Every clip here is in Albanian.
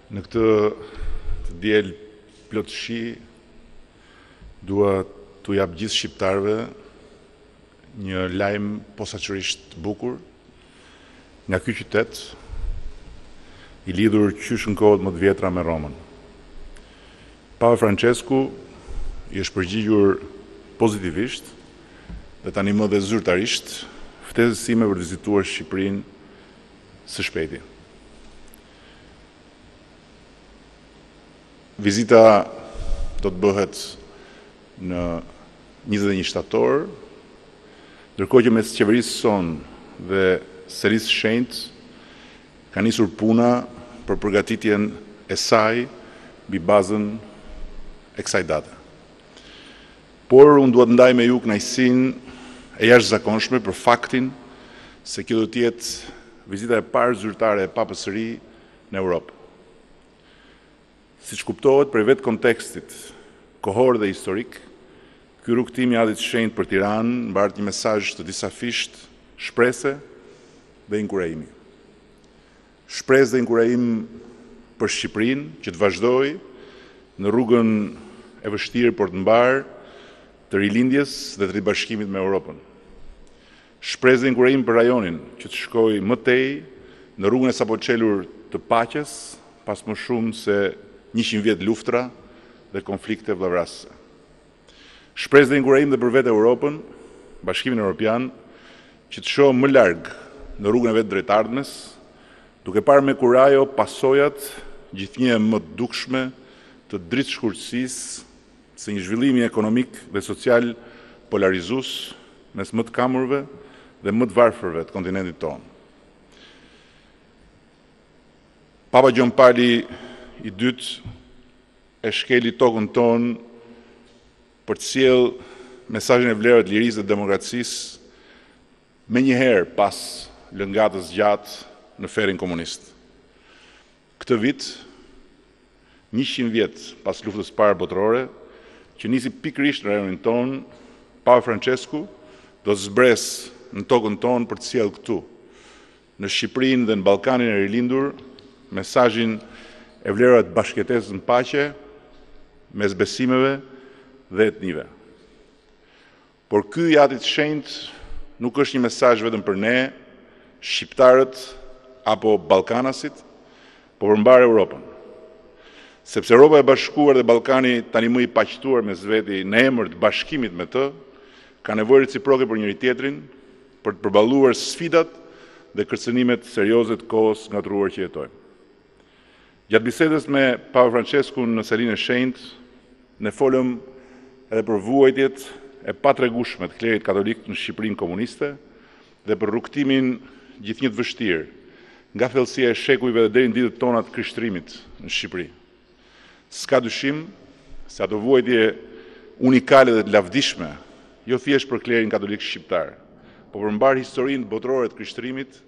Në këtë të diel plot shi, dua t'u jap gjithë shqiptarëve një lajm posaçërisht bukur nga ky qytet i lidhur qysh në kohët më të vjetra me Romën. Papa Francesku i është përgjigjur pozitivisht dhe tani më dhe zyrtarisht ftesës sime për të vizituar Shqipërinë së shpejti. Vizita do të bëhet në 21 shtator, ndërkohë që mes qeverisë sonë dhe serisë së shenjtë ka nisur puna për përgatitjen e saj mbi bazën e kësaj date. Por unë dua të ndaj me ju kënaqësinë e jashtëzakonshme për faktin se kjo do të jetë vizita e parë zyrtare e Papës së Ri në Europë. Siç kuptohet për vetë kontekstit kohor dhe historik, ky rrugtim i Adit Shenjtë për Tiranë mbart një mesazh të disafisht shprese dhe inkurajimi. Shpresë dhe inkurajim për Shqipërinë që të vazhdojë në rrugën e vështirë por të mbar të rilindjes dhe të ribashkimit me Europën. Shpresë dhe inkurajim për rajonin që të shkojë më tej në rrugën e sapoçelur të paqes pas më shumë se 100 vjet luftra dhe konflikte vllavrasëse. Shpresë dhe inkurajim dhe për vetë Europën, Bashkimin Evropian, që të shohë më larg në rrugën e vetë drejtardhmes, duke parë me kurajo pasojat gjithnjë më të dukshme të dritë shkurtësisë së një zhvillimi ekonomik dhe social polarizues mes më të kamurve dhe më të varfërve të kontinentit tonë. Papa Gjon Pali i dytë e shkeli tokën tonë për të sjellë mesazhin e vlerave të lirisë dhe demokracisë me njëherë pas lëngatës gjatë në ferin komunist. Këtë vit, 100 vjet pas luftës së parë botërore, që nisi pikërisht në rajonin tonë, Papa Francesku do të zbresë në tokën tonë për të sjellë këtu, në Shqipërinë dhe në Ballkanin e rilindur, mesazhin e vlerave të bashkëjetesës në paqe mes besimeve dhe etnive. Por ky i Adit Shenjtë nuk është një mesazh vetëm për ne, shqiptarët apo ballkanasit, por për mbar Europën. Sepse Europa e Bashkuar dhe Ballkani tani më i paqëtuar mes veti në emër të bashkimit me të, ka nevojë reciproke për njëri tjetrin për të përballuar sfidat dhe kërcënimet serioze të kohës ngatruar që jetojmë. Gjatë bisedës me Papa Francesku në selinë e shenjtë, ne folëm edhe për vuajtjet e patregueshme të klerit katolik në Shqipërinë komuniste dhe për rrugtimin gjithnjë të vështirë, nga thellësia e shekujve dhe deri në ditët tona të krishtrimit në Shqipëri. S'ka dyshim se ato vuajtje unikale dhe të lavdishme, jo thjesht për klerin katolik shqiptar, por për mbar historinë botërore të krishtrimit,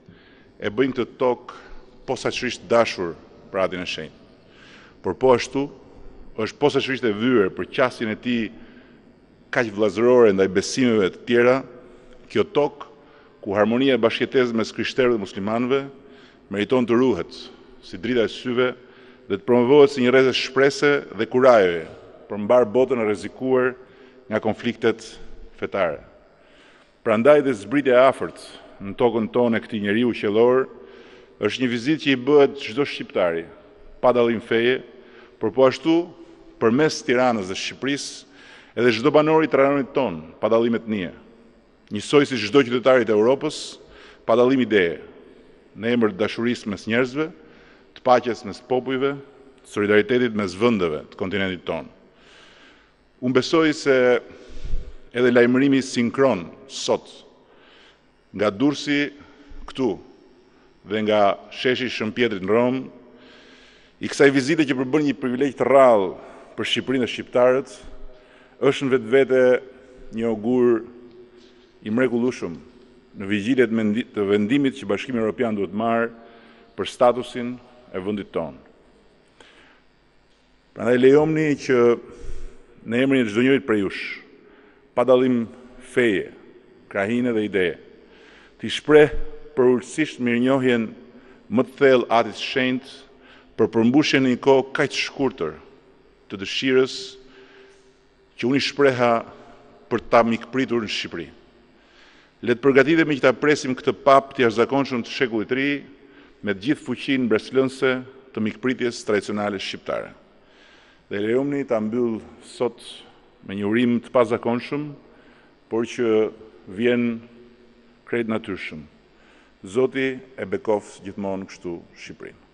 e bëjnë këtë tokë posaçërisht dashur për Adin e Shenjtë. Por po ashtu, është posaçërisht e vyer për qasjen e tij kaq vëllazërore ndaj besimeve të tjera, kjo tokë ku harmonia e bashkëjetesës mes krishterëve dhe muslimanëve meriton të ruhet si drita e syve dhe të promovohet si një rrezë shprese dhe kuraje për mbar botën e rrezikuar nga konfliktet fetare. Prandaj dhe zbritja e afërt në tokën tonë e këtij njeriu qellor është një vizitë që i bëhet çdo shqiptari, pa dallim feje, por po ashtu përmes Tiranës dhe Shqipërisë, edhe çdo banor i rajonit tonë, pa dallim etnie. Njësoj si çdo qytetar i Europës, pa dallim ideje, në emër të dashurisë mes njerëzve, të paqes mes popujve, të solidaritetit mes vendeve të kontinentit tonë. Unë besoj se edhe lajmërimi sinkron sot nga Durrësi këtu dhe nga sheshi Shëmpjetrit në Rom, i kësaj vizite që përbën një privilegj të rrallë për Shqipërinë dhe shqiptarët, është në vetvete një augur i mrekullueshëm në vigjiljet të vendimit që Bashkimi Evropian duhet marrë për statusin e vendit tonë. Prandaj lejomni që në emrin e çdo njërit prej jush, pa dallim feje, krahine dhe ide, t'i shpreh për urtësisht mirënjohjen më të thellë Adit Shenjtë për përmbushjen në një kohë kaq të shkurtër të dëshirës që unë i shpreha për ta mikpritur në Shqipëri. Le të përgatitemi që ta presim këtë pap të jashtëzakonshëm të shekullit të ri me të gjithë fuqinë mbretërëse të mikpritjes tradicionale shqiptare. Dhe lejoni ta mbyll sot me një urim të pazakonshëm, por që vjen krejt natyrshëm. Zoti e bekoft gjithmonë kështu Shqipërinë.